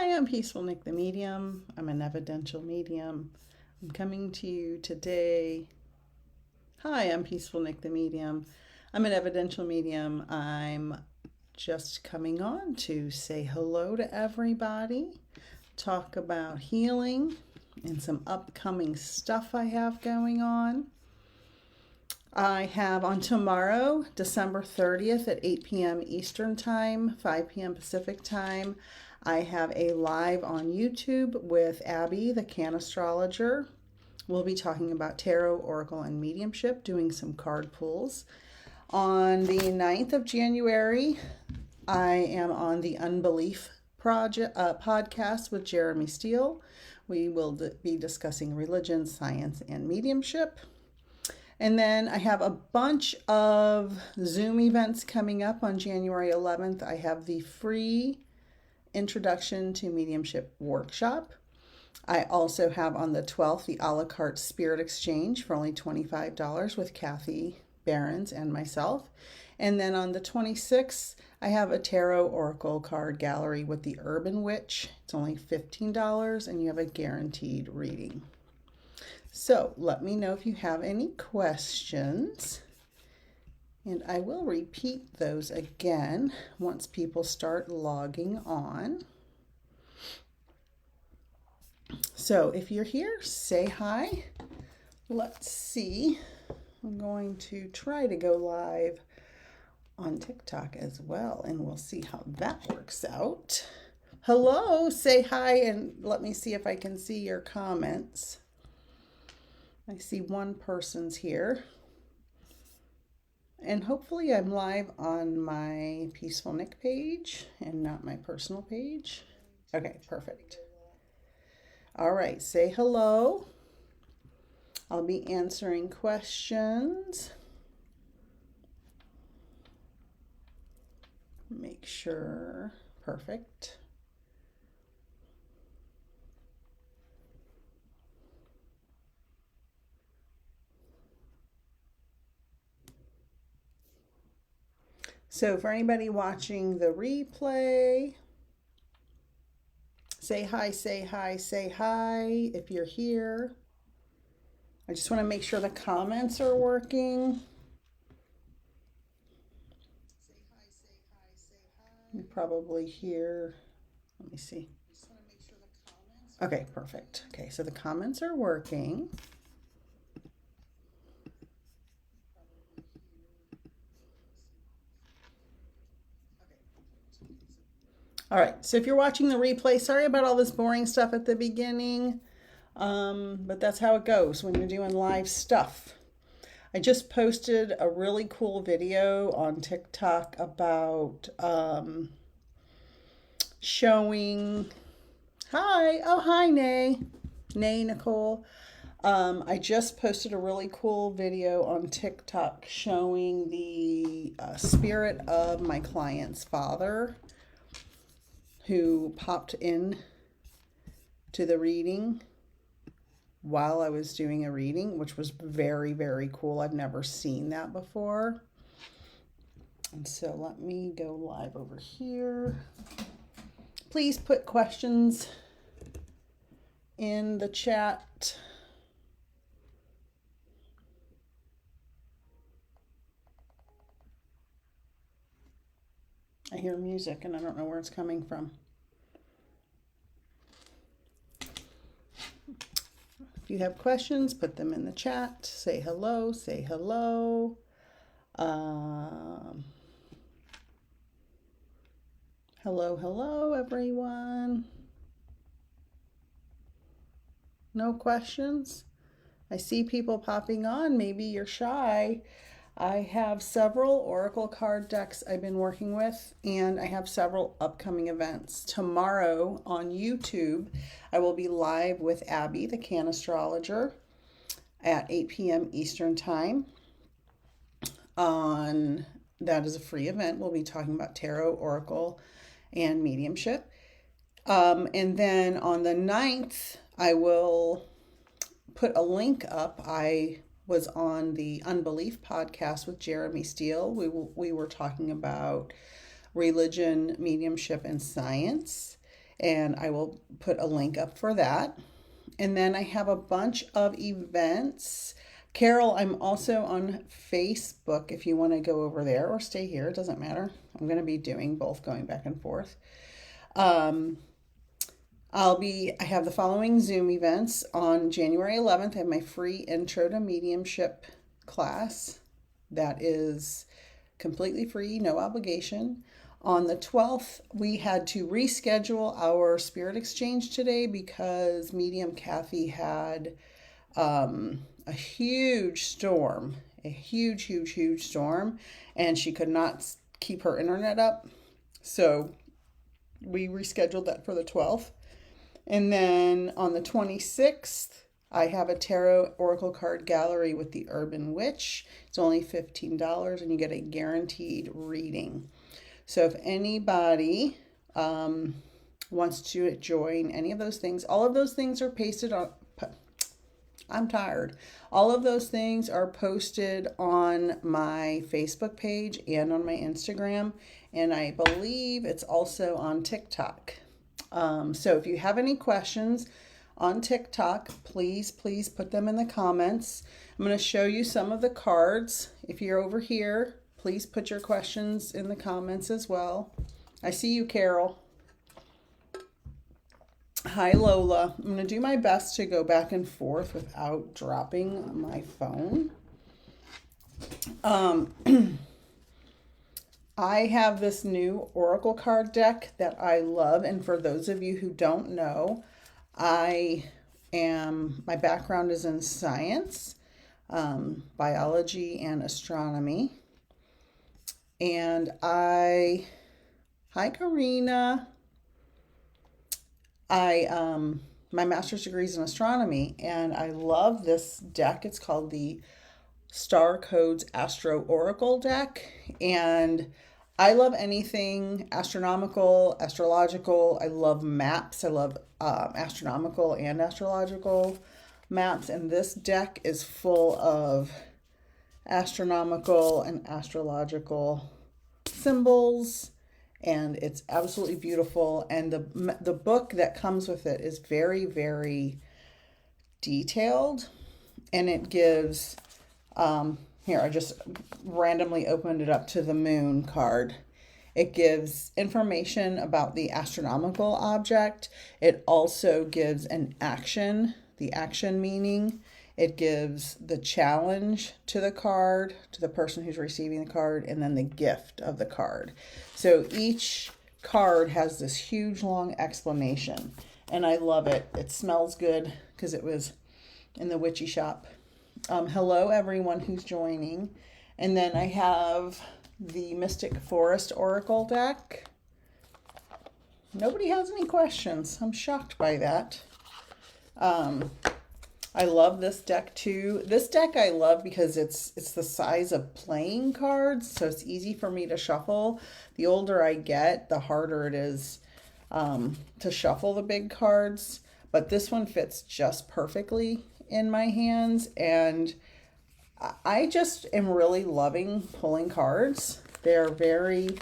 Hi, I'm Peaceful Nik the Medium. I'm an Evidential Medium. I'm coming to you today. Hi, I'm Peaceful Nik the Medium. I'm an Evidential Medium. I'm just coming on to say hello to everybody, talk about healing and some upcoming stuff I have going on. I have on tomorrow, December 30th at 8 p.m. Eastern Time, 5 p.m. Pacific Time. I have a live on YouTube with Abby, the Can Astrologer. We'll be talking about tarot, oracle, and mediumship, doing some card pulls. On the 9th of January, I am on the Unbelief podcast with Jeremy Steele. We will be discussing religion, science, and mediumship. And then I have a bunch of Zoom events coming up on January 11th. I have the free Introduction to Mediumship workshop. I also have on the 12th the a la carte Spirit Exchange for only $25 with Kathy Behrens and myself. And then on the 26th, I have a tarot oracle card gallery with the Urban Witch. It's only $15 and you have a guaranteed reading. So let me know if you have any questions. And I will repeat those again once people start logging on. So if you're here, say hi. Let's see. I'm going to try to go live on TikTok as well, and we'll see how that works out. Hello, say hi, and let me see if I can see your comments. I see one person's here. And hopefully I'm live on my Peaceful Nik page and not my personal page. Okay, perfect. All right, say hello. I'll be answering questions. Make sure, perfect. So for anybody watching the replay, say hi, say hi, say hi if you're here. I just want to make sure the comments are working. Say hi, say hi, say hi. You probably hear, let me see. Just want to make sure the comments. Okay, perfect. Okay, so the comments are working. All right, so if you're watching the replay, sorry about all this boring stuff at the beginning, but that's how it goes when you're doing live stuff. I just posted a really cool video on TikTok about showing, hi, Nay Nicole. I just posted a really cool video on TikTok showing the spirit of my client's father, who popped in to the reading while I was doing a reading, which was very, very cool. I've never seen that before. And so let me go live over here. Please put questions in the chat. I hear music and I don't know where it's coming from. If you have questions, put them in the chat. Say hello, say hello. Hello, everyone. No questions? I see people popping on. Maybe you're shy. I have several oracle card decks I've been working with, and I have several upcoming events. Tomorrow on YouTube, I will be live with Abby, the Can Astrologer, at 8 p.m. Eastern Time. That is a free event. We'll be talking about tarot, oracle, and mediumship. And then on the 9th, I will put a link up. I was on the Unbelief podcast with Jeremy Steele. We were talking about religion, mediumship, and science. and I will put a link up for that. And then I have a bunch of events. Carol, I'm also on Facebook if you want to go over there or stay here. It doesn't matter. I'm going to be doing both, going back and forth. I have the following Zoom events. On January 11th, I have my free Intro to Mediumship class. That is completely free, no obligation. On the 12th, we had to reschedule our spirit exchange today because Medium Kathy had a huge storm, a huge storm, and she could not keep her internet up. So we rescheduled that for the 12th. And then on the 26th, I have a tarot oracle card gallery with the Urban Witch. It's only $15 and you get a guaranteed reading. So if anybody wants to join any of those things, all of those things are pasted on, I'm tired. All of those things are posted on my Facebook page and on my Instagram. And I believe it's also on TikTok. So if you have any questions on TikTok, please put them in the comments. I'm going to show you some of the cards. If you're over here, please put your questions in the comments as well. I see you, Carol. Hi, Lola. I'm going to do my best to go back and forth without dropping my phone. I have this new oracle card deck that I love. And for those of you who don't know, my background is in science, biology, and astronomy. And hi, Karina. My master's degree is in astronomy, and I love this deck. It's called the Star Codes Astro Oracle deck, and I love anything astronomical, astrological. I love maps. I love astronomical and astrological maps, and this deck is full of astronomical and astrological symbols, and it's absolutely beautiful. And the book that comes with it is very, very detailed, and it gives here, I just randomly opened it up to the moon card. It gives information about the astronomical object. It also gives an action, the action meaning. It gives the challenge to the card, to the person who's receiving the card, and then the gift of the card. So each card has this huge long explanation, and I love it. It smells good because it was in the witchy shop. Hello, everyone who's joining. And then I have the Mystic Forest Oracle deck. Nobody has any questions. I'm shocked by that. I love this deck too. This deck I love because it's the size of playing cards, so it's easy for me to shuffle. The older I get, the harder it is to shuffle the big cards. But this one fits just perfectly in my hands, and I just am really loving pulling cards. They're very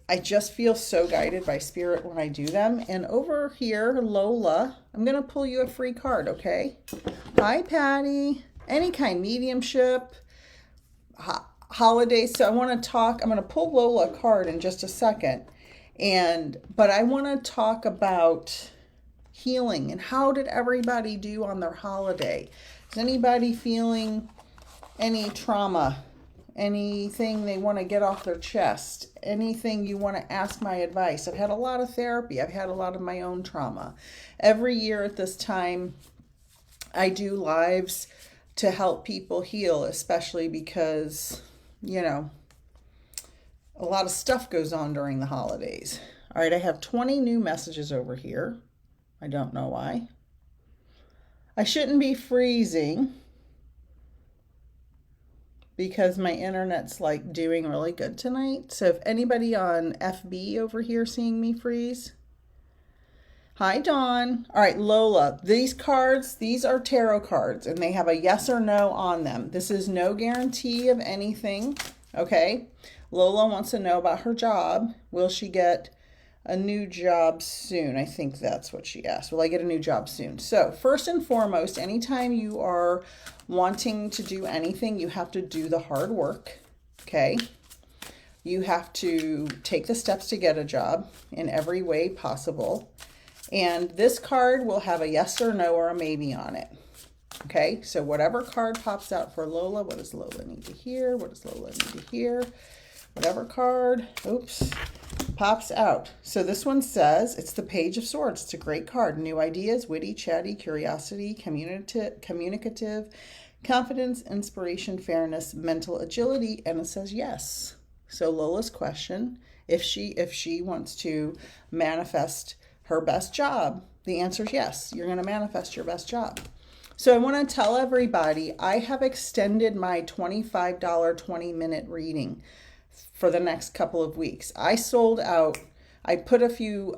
I just feel so guided by spirit when I do them. And over here, Lola, I'm going to pull you a free card, okay? Hi, Patty. Any kind, mediumship, holidays. So I want to talk, I'm going to pull Lola a card in just a second. But I want to talk about healing and how did everybody do on their holiday? Is anybody feeling any trauma? Anything they want to get off their chest? Anything you want to ask my advice? I've had a lot of therapy. I've had a lot of my own trauma. Every year at this time, I do lives to help people heal, especially because, you know, a lot of stuff goes on during the holidays. All right, I have 20 new messages over here. I don't know why. I shouldn't be freezing because my internet's like doing really good tonight. So if anybody on FB over here seeing me freeze. Hi, Dawn. All right, Lola, these cards, these are tarot cards and they have a yes or no on them. This is no guarantee of anything. Okay. Lola wants to know about her job. Will she get a new job soon? I think that's what she asked. Will I get a new job soon? So, first and foremost, anytime you are wanting to do anything, you have to do the hard work. Okay. You have to take the steps to get a job in every way possible. And this card will have a yes or no or a maybe on it. Okay, so whatever card pops out for Lola, what does Lola need to hear? What does Lola need to hear? Whatever card, pops out. So this one says, it's the Page of Swords. It's a great card. New ideas, witty, chatty, curiosity, communicative, confidence, inspiration, fairness, mental agility, and it says yes. So Lola's question, if she wants to manifest her best job, the answer is yes. You're going to manifest your best job. So I want to tell everybody, I have extended my $25 20-minute reading for the next couple of weeks. I sold out. I put a few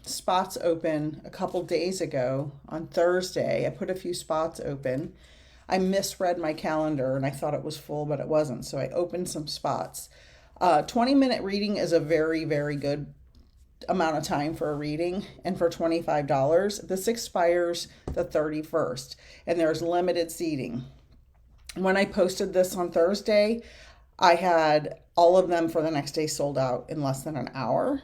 spots open a couple days ago on Thursday. I put a few spots open. I misread my calendar and I thought it was full, but it wasn't. So I opened some spots. 20-minute reading is a very, very good amount of time for a reading, and for $25 this expires the 31st and there's limited seating. When I posted this on Thursday, I had all of them for the next day sold out in less than an hour,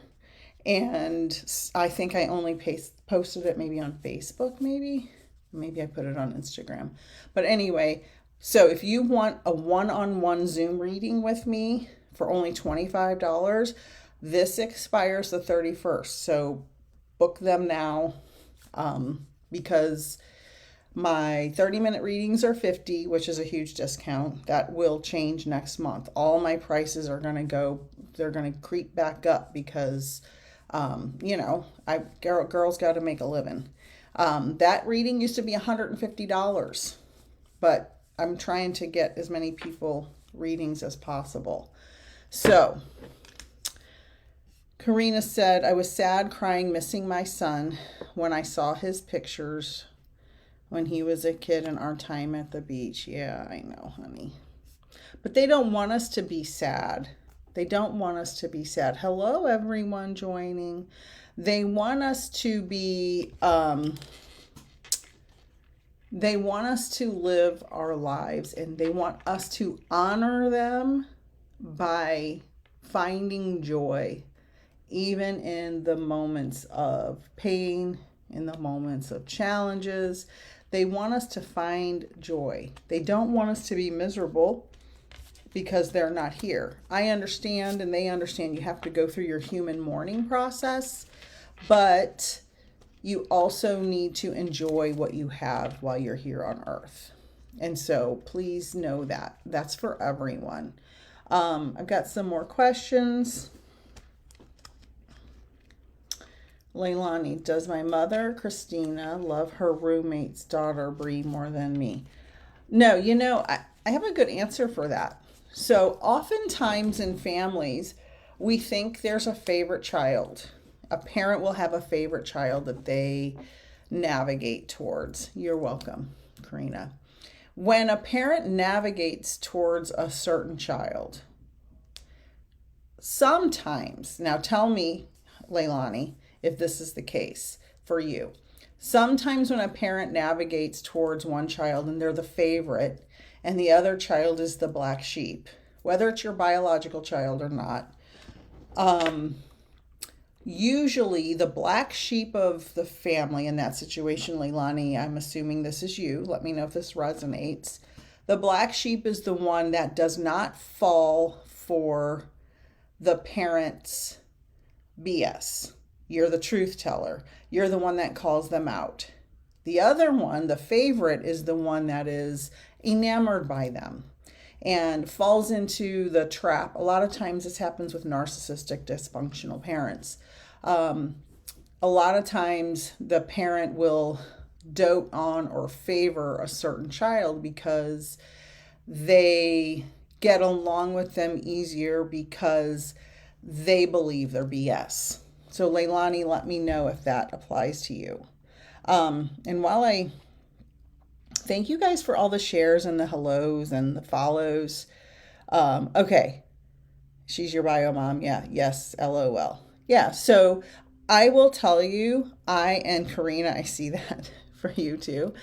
and I think I only posted it maybe on Facebook, maybe I put it on Instagram, but anyway, so if you want a one-on-one Zoom reading with me for only $25, this expires the 31st, so book them now, because my 30-minute readings are $50, which is a huge discount. That will change next month. All my prices are going to they're going to creep back up because, girls got to make a living. That reading used to be $150, but I'm trying to get as many people readings as possible. So, Karina said, I was sad, crying, missing my son when I saw his pictures when he was a kid in our time at the beach. Yeah, I know, honey. But they don't want us to be sad. They don't want us to be sad. Hello, everyone joining. They want us to be, they want us to live our lives, and they want us to honor them by finding joy. Even in the moments of pain, in the moments of challenges, they want us to find joy. They don't want us to be miserable because they're not here. I understand, and they understand you have to go through your human mourning process, but you also need to enjoy what you have while you're here on earth. And so please know that. That's for everyone. I've got some more questions. Leilani, does my mother, Christina, love her roommate's daughter, Bree, more than me? No, I have a good answer for that. So oftentimes in families, we think there's a favorite child. A parent will have a favorite child that they navigate towards. You're welcome, Karina. When a parent navigates towards a certain child, sometimes, now tell me, Leilani, if this is the case for you. Sometimes when a parent navigates towards one child and they're the favorite and the other child is the black sheep, whether it's your biological child or not, usually the black sheep of the family in that situation, Leilani, I'm assuming this is you. Let me know if this resonates. The black sheep is the one that does not fall for the parent's BS. You're the truth teller. You're the one that calls them out. The other one, the favorite, is the one that is enamored by them and falls into the trap. A lot of times this happens with narcissistic, dysfunctional parents. A lot of times the parent will dote on or favor a certain child because they get along with them easier because they believe they're BS. So Leilani, let me know if that applies to you. And while I thank you guys for all the shares and the hellos and the follows, Okay. She's your bio mom. Yeah. Yes. LOL. Yeah. So I will tell you, and Karina, I see that for you too.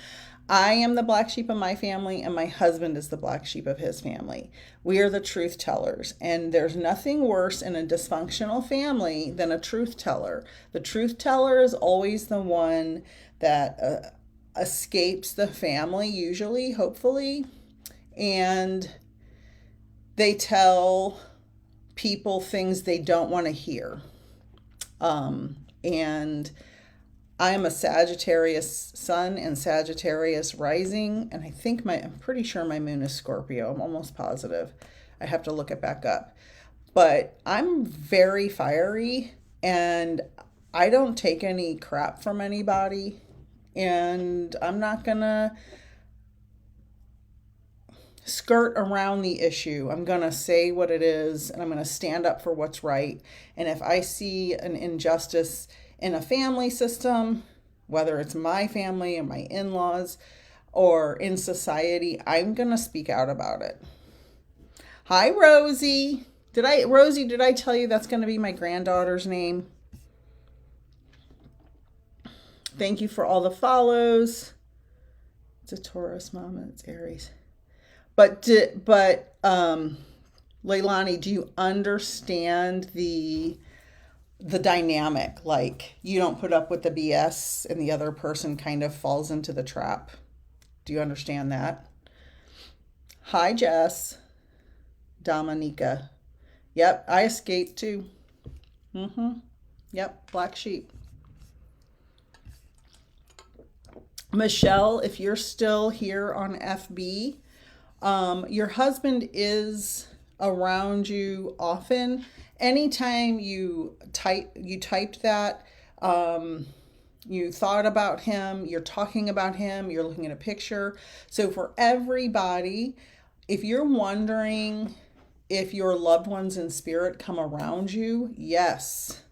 I am the black sheep of my family, and my husband is the black sheep of his family. We are the truth tellers, and there's nothing worse in a dysfunctional family than a truth teller. The truth teller is always the one that escapes the family, usually, hopefully, and they tell people things they don't want to hear. And I am a Sagittarius sun and Sagittarius rising, and I'm pretty sure my moon is Scorpio. I'm almost positive. I have to look it back up. But I'm very fiery, and I don't take any crap from anybody, and I'm not gonna skirt around the issue. I'm going to say what it is, and I'm going to stand up for what's right. And if I see an injustice in a family system, whether it's my family and my in-laws or in society, I'm going to speak out about it. Hi, Rosie. Did I tell you that's going to be my granddaughter's name? Thank you for all the follows. It's a Taurus, Mama. It's Aries. But Leilani, do you understand the dynamic? Like, you don't put up with the BS and the other person kind of falls into the trap. Do you understand that? Hi, Jess. Dominica. Yep, I escaped too. Yep, black sheep. Michelle, if you're still here on FB, your husband is around you often. Anytime you typed that, you thought about him, you're talking about him, you're looking at a picture. So for everybody, if you're wondering if your loved ones in spirit come around you, yes,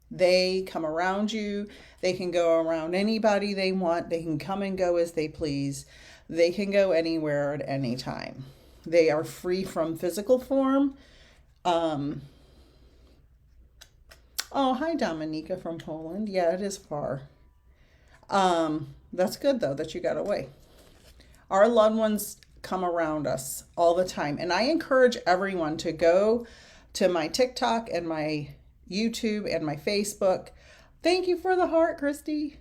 they come around you. They can go around anybody they want. They can come and go as they please. They can go anywhere at any time. They are free from physical form. Oh, hi, Dominica from Poland. Yeah, it is far. That's good, though, that you got away. Our loved ones come around us all the time. And I encourage everyone to go to my TikTok and my YouTube and my Facebook. Thank you for the heart, Christy.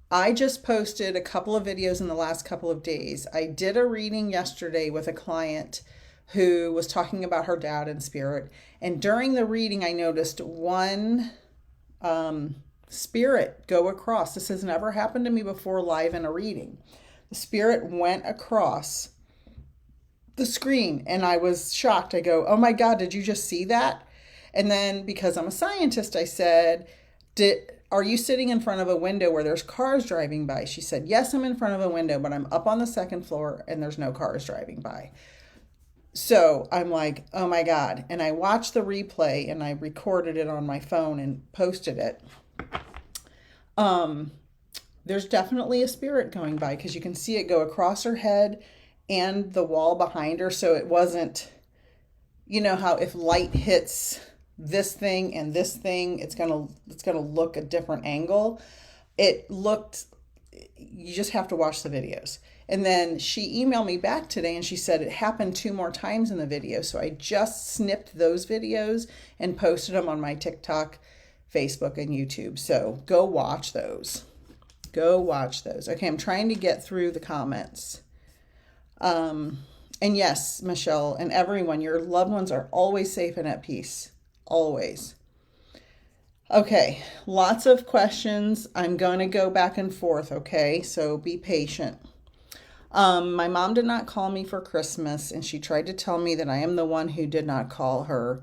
I just posted a couple of videos in the last couple of days. I did a reading yesterday with a client who was talking about her dad in spirit. And during the reading, I noticed one spirit go across. This has never happened to me before live in a reading. The spirit went across the screen and I was shocked. I go, oh my God, did you just see that? And then because I'm a scientist, I said, are you sitting in front of a window where there's cars driving by? She said, yes, I'm in front of a window, but I'm up on the second floor and there's no cars driving by. So I'm like, oh my God. And I watched the replay and I recorded it on my phone and posted it. There's definitely a spirit going by because you can see it go across her head and the wall behind her. So it wasn't, you know how if light hits this thing and this thing, it's gonna look a different angle. It looked, you just have to watch the videos. And then she emailed me back today and she said it happened 2 more times in the video. So I just snipped those videos and posted them on my TikTok, Facebook, and YouTube. So go watch those. Go watch those. Okay, I'm trying to get through the comments. And yes, Michelle and everyone, your loved ones are always safe and at peace. Always. Okay, lots of questions. I'm going to go back and forth, okay? So be patient. My mom did not call me for Christmas, and she tried to tell me that I am the one who did not call her,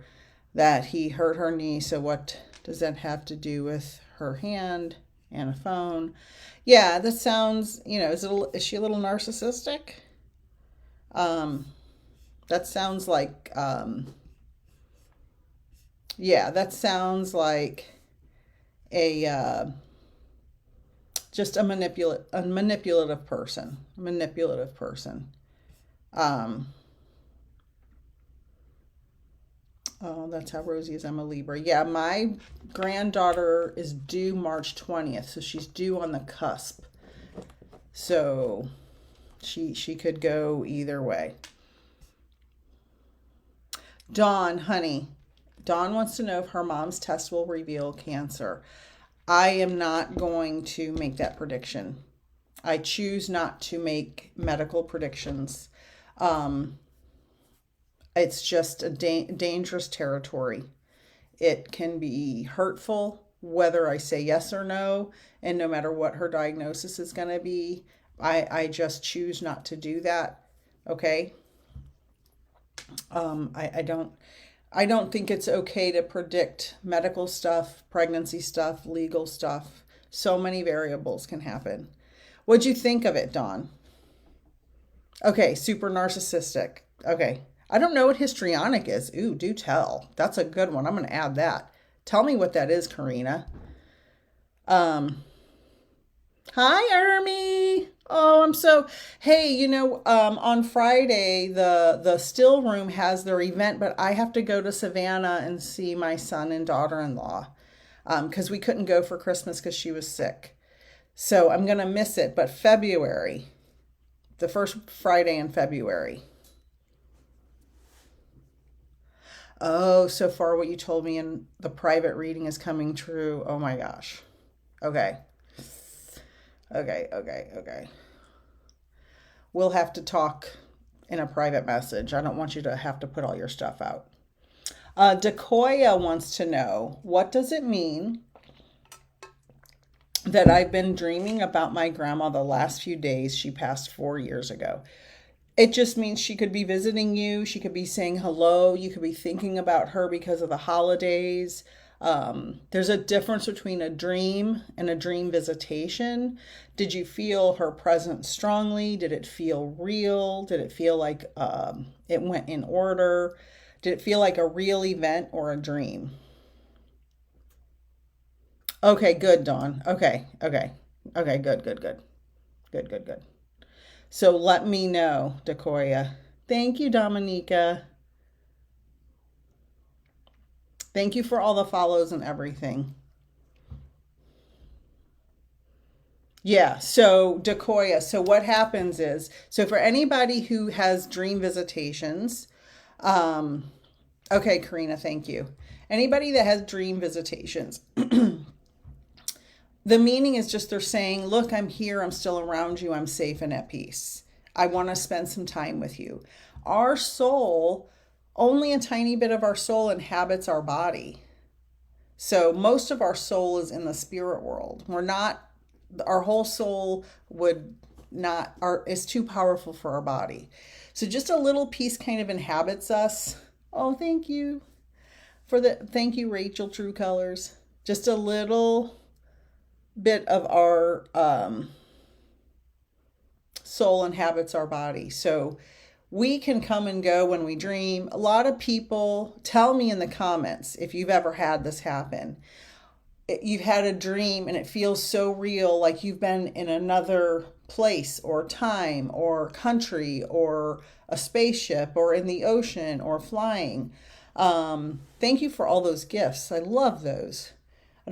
that he hurt her knee. So what does that have to do with her hand and a phone? Yeah, that sounds, is she a little narcissistic? That sounds like, that sounds like just a manipulative person. Um, oh, that's how Rosie is. I'm a Libra. Yeah, my granddaughter is due March 20th, so she's due on the cusp. So she could go either way. Dawn, honey. Dawn wants to know if her mom's test will reveal cancer. I am not going to make that prediction. I choose not to make medical predictions. It's just a dangerous territory. It can be hurtful whether I say yes or no, and no matter what her diagnosis is going to be, I just choose not to do that. Okay. I don't think it's okay to predict medical stuff, pregnancy stuff, legal stuff. So many variables can happen. What'd you think of it, Dawn? Okay, super narcissistic. Okay. I don't know what histrionic is. Ooh, do tell. That's a good one. I'm going to add that. Tell me what that is, Karina. Hi, Ermi. Oh, hey, on Friday, the still room has their event, but I have to go to Savannah and see my son and daughter-in-law, because we couldn't go for Christmas because she was sick. So I'm going to miss it, but February, the first Friday in February. Oh, so far what you told me in the private reading is coming true. Oh my gosh. Okay. Okay. We'll have to talk in a private message. I don't want you to have to put all your stuff out. Decoya wants to know, what does it mean that I've been dreaming about my grandma the last few days? She passed 4 years ago. It just means she could be visiting you. She could be saying hello. You could be thinking about her because of the holidays. There's a difference between a dream and a dream visitation. Did you feel her presence strongly? Did it feel real? Did it feel like it went in order? Did it feel like a real event or a dream? Okay, good, Dawn. Okay, good. So let me know, Decoya. Thank you, Dominica. Thank you for all the follows and everything. Yeah, so Decoya, so what happens is, so for anybody who has dream visitations, okay, Karina, thank you. Anybody that has dream visitations, the meaning is just they're saying, look, I'm here, I'm still around you, I'm safe and at peace. I want to spend some time with you. Our soul, only a tiny bit of our soul inhabits our body. So most of our soul is in the spirit world. Our whole soul is too powerful for our body. So just a little piece kind of inhabits us. Oh, thank you. Thank you, Rachel, True Colors. Just a little bit of our soul inhabits our body. So we can come and go when we dream. A lot of people tell me in the comments if you've ever had this happen. You've had a dream and it feels so real, like you've been in another place or time or country or a spaceship or in the ocean or flying. Thank you for all those gifts. I love those. I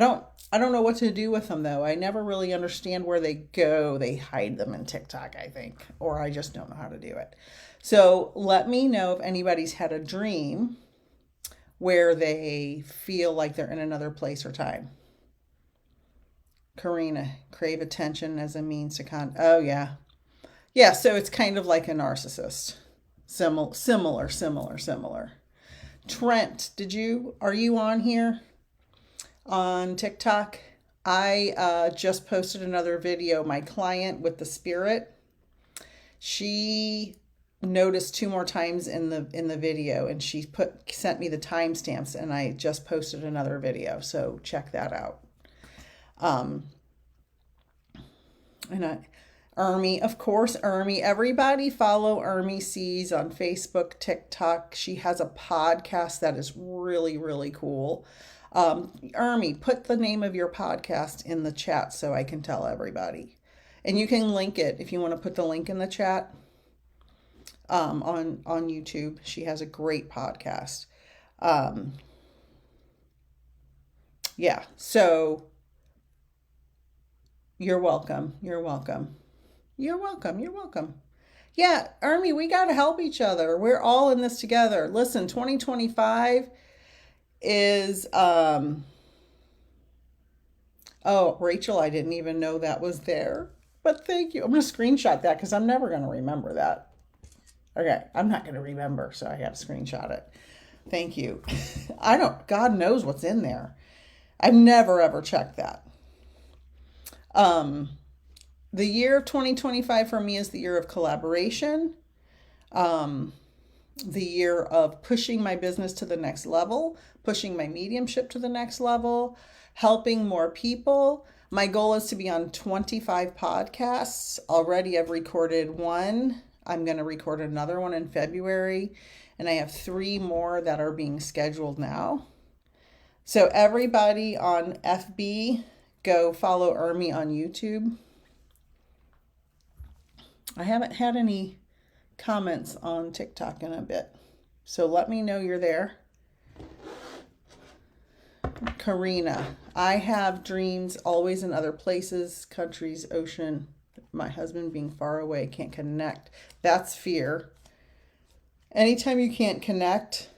don't know what to do with them though. I never really understand where they go. They hide them in TikTok, I think, or I just don't know how to do it. So let me know if anybody's had a dream where they feel like they're in another place or time. Karina, crave attention as a means to oh yeah. Yeah, so it's kind of like a narcissist. Similar. Trent, are you on here? On TikTok? I just posted another video. My client with the spirit, she noticed 2 more times in the video, and she sent me the timestamps, and I just posted another video, so check that out. Ermi, of course, Ermi. Everybody follow Ermi C's on Facebook, TikTok. She has a podcast that is really, really cool. Ermi, put the name of your podcast in the chat so I can tell everybody. And you can link it if you want to put the link in the chat. on YouTube. She has a great podcast. Um, yeah, so you're welcome. You're welcome. You're welcome. You're welcome. Yeah, Army, we got to help each other. We're all in this together. Listen, 2025 is oh, Rachel, I didn't even know that was there. But thank you. I'm going to screenshot that because I'm never going to remember that. Okay, I'm not going to remember, so I have to screenshot it. Thank you. I don't, God knows what's in there. I've never ever checked that. The year of 2025 for me is the year of collaboration, the year of pushing my business to the next level, pushing my mediumship to the next level, helping more people. My goal is to be on 25 podcasts. Already I've recorded one. I'm going to record another one in February, and I have 3 more that are being scheduled now. So everybody on FB, go follow Ermi on YouTube. I haven't had any comments on TikTok in a bit, so let me know you're there. Karina, I have dreams always in other places, countries, ocean. My husband being far away, can't connect. That's fear. Anytime you can't connect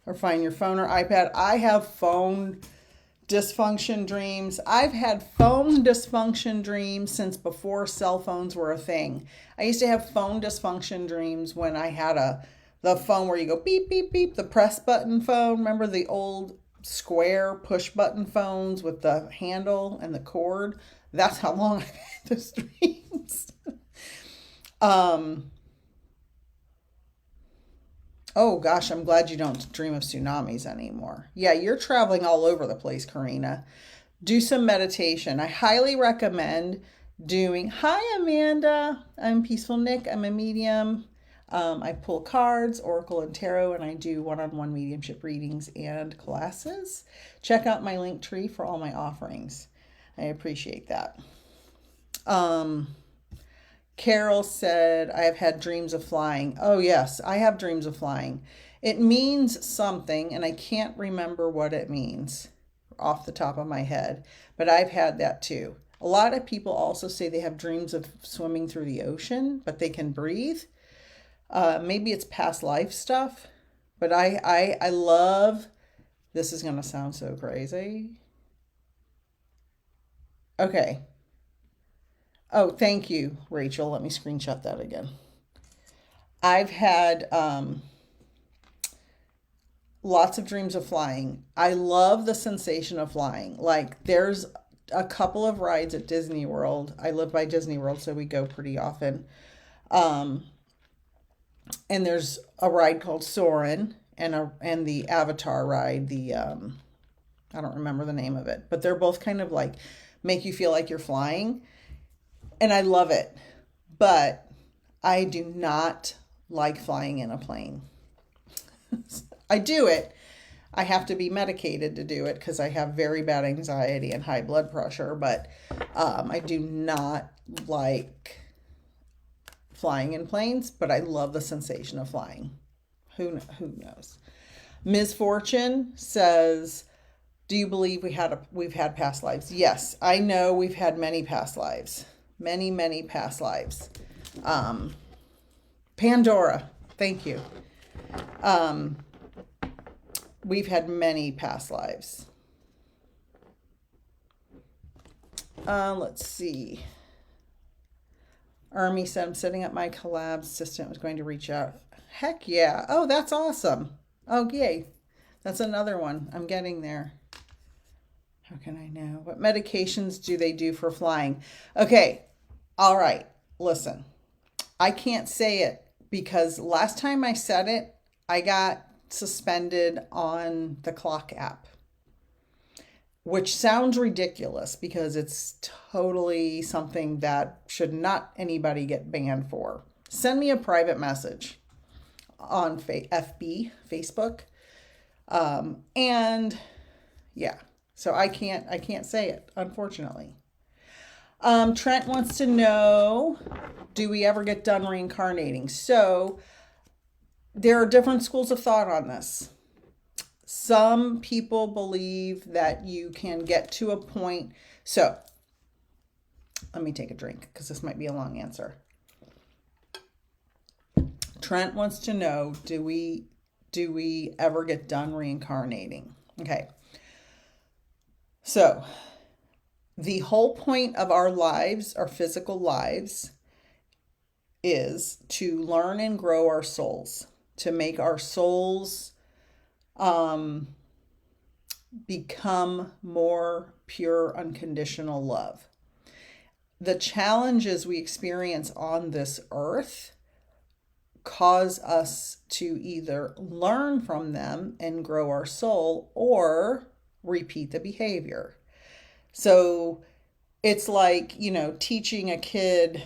or find your phone or iPad, I have phone dysfunction dreams. I've had phone dysfunction dreams since before cell phones were a thing. I used to have phone dysfunction dreams when I had the phone where you go beep, beep, beep, the press button phone. Remember the old square push button phones with the handle and the cord? That's how long I've had those dreams. Oh gosh, I'm glad you don't dream of tsunamis anymore. Yeah, you're traveling all over the place, Karina. Do some meditation. I highly recommend doing. Hi, Amanda. I'm Peaceful Nik. I'm a medium. I pull cards, oracle, and tarot, and I do one-on-one mediumship readings and classes. Check out my link tree for all my offerings. I appreciate that. Carol said, I have had dreams of flying. Oh, yes, I have dreams of flying. It means something, and I can't remember what it means off the top of my head, but I've had that too. A lot of people also say they have dreams of swimming through the ocean, but they can breathe. Maybe it's past life stuff, but I love, this is going to sound so crazy. Okay. Oh, thank you, Rachel. Let me screenshot that again. I've had lots of dreams of flying. I love the sensation of flying. Like there's a couple of rides at Disney World. I live by Disney World, so we go pretty often. And there's a ride called Soarin' and the Avatar ride, the I don't remember the name of it, but they're both kind of like make you feel like you're flying. And I love it, but I do not like flying in a plane. I do it. I have to be medicated to do it because I have very bad anxiety and high blood pressure, but I do not like flying in planes, but I love the sensation of flying. Who knows? Ms. Fortune says, do you believe we've had past lives? Yes, I know we've had many past lives. Many past lives. Pandora, thank you. We've had many past lives. Let's see. Army said, I'm setting up my collab. Assistant was going to reach out. Heck yeah. Oh, that's awesome. Oh, yay. That's another one. I'm getting there. How can I know? What medications do they do for flying? Okay. All right. Listen, I can't say it because last time I said it, I got suspended on the clock app, which sounds ridiculous because it's totally something that should not anybody get banned for. Send me a private message on FB, Facebook. And yeah, so I can't say it, unfortunately. Trent wants to know, do we ever get done reincarnating? So there are different schools of thought on this. Some people believe that you can get to a point. So let me take a drink because this might be a long answer. Trent wants to know, do we ever get done reincarnating? Okay. So the whole point of our lives, our physical lives, is to learn and grow our souls, to make our souls become more pure, unconditional love. The challenges we experience on this earth cause us to either learn from them and grow our soul or repeat the behavior. So it's like, teaching a kid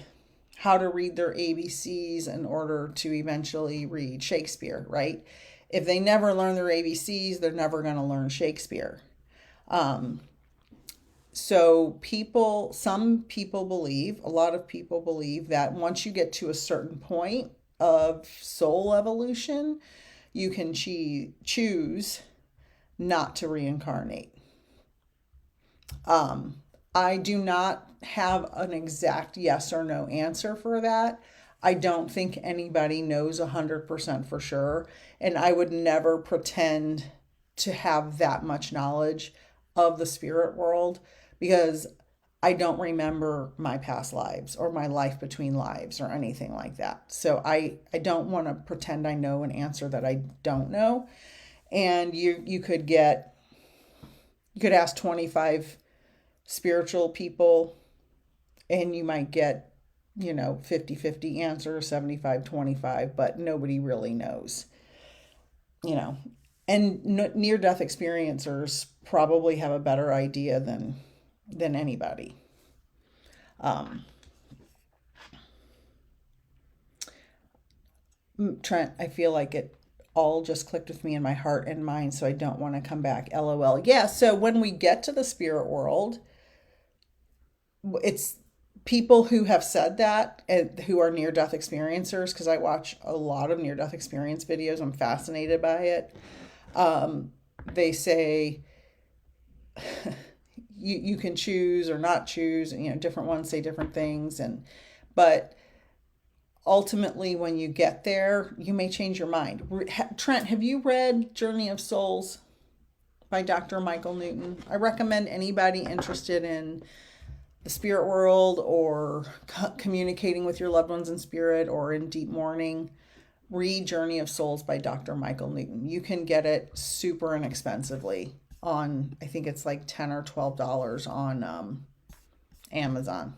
how to read their ABCs in order to eventually read Shakespeare, right? If they never learn their ABCs, they're never going to learn Shakespeare. So some people believe, a lot of people believe that once you get to a certain point of soul evolution, you can choose not to reincarnate. I do not have an exact yes or no answer for that. I don't think anybody knows 100% for sure. And I would never pretend to have that much knowledge of the spirit world because I don't remember my past lives or my life between lives or anything like that. So I don't want to pretend I know an answer that I don't know. And you could ask 25 spiritual people and you might get 50-50 answer, 75-25, but nobody really knows. And near-death experiencers probably have a better idea than anybody. Trent, I feel like it all just clicked with me in my heart and mind, so I don't want to come back. LOL. Yeah, so when we get to the spirit world, it's people who have said that and who are near-death experiencers, because I watch a lot of near-death experience videos. I'm fascinated by it. They say you can choose or not choose. Different ones say different things, but ultimately, when you get there, you may change your mind. Trent, have you read Journey of Souls by Dr. Michael Newton? I recommend anybody interested in the spirit world or communicating with your loved ones in spirit or in deep mourning, read Journey of Souls by Dr. Michael Newton. You can get it super inexpensively on, I think it's like $10 or $12 on Amazon.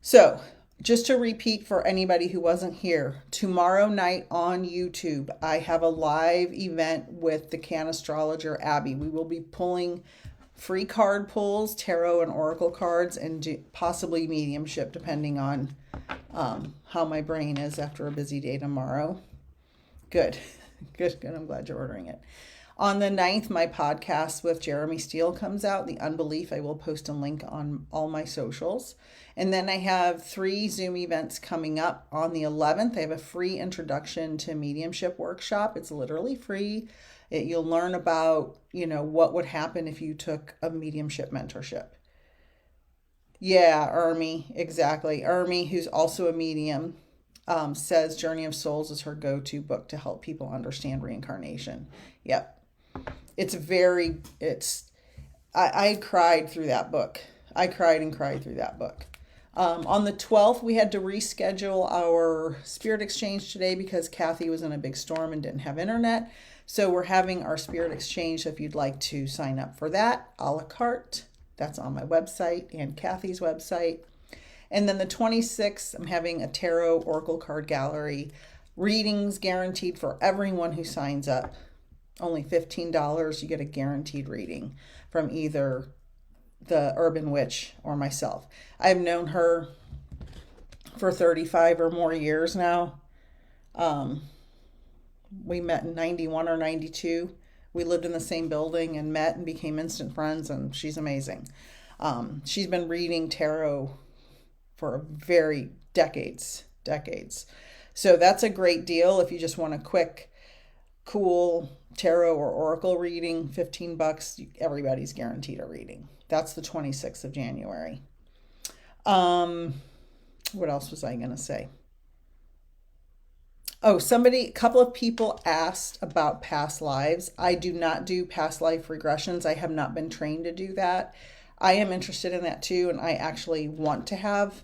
So just to repeat for anybody who wasn't here, tomorrow night on YouTube, I have a live event with the Can astrologer Abby. We will be pulling free card pulls, tarot and oracle cards, and possibly mediumship, depending on how my brain is after a busy day tomorrow. Good. I'm glad you're ordering it. On the 9th, my podcast with Jeremy Steele comes out, The Unbelief. I will post a link on all my socials. And then I have 3 Zoom events coming up. On the 11th, I have a free introduction to mediumship workshop. It's literally free. You'll learn about, what would happen if you took a mediumship mentorship. Yeah, Ermi, exactly. Ermi, who's also a medium, says Journey of Souls is her go-to book to help people understand reincarnation. Yep. I cried through that book. I cried and cried through that book. On the 12th, we had to reschedule our spirit exchange today because Kathy was in a big storm and didn't have internet. So we're having our spirit exchange. So if you'd like to sign up for that, a la carte, that's on my website and Kathy's website. And then the 26th, I'm having a tarot oracle card gallery. Readings guaranteed for everyone who signs up. Only $15, you get a guaranteed reading from either the Urban Witch or myself. I've known her for 35 or more years now. We met in 91 or 92. We lived in the same building and met and became instant friends, and she's amazing. She's been reading tarot for decades. So that's a great deal if you just want a quick, cool tarot or oracle reading. $15, everybody's guaranteed a reading. That's the 26th of January. What else was I going to say? Oh, a couple of people asked about past lives. I do not do past life regressions. I have not been trained to do that. I am interested in that too, and I actually want to have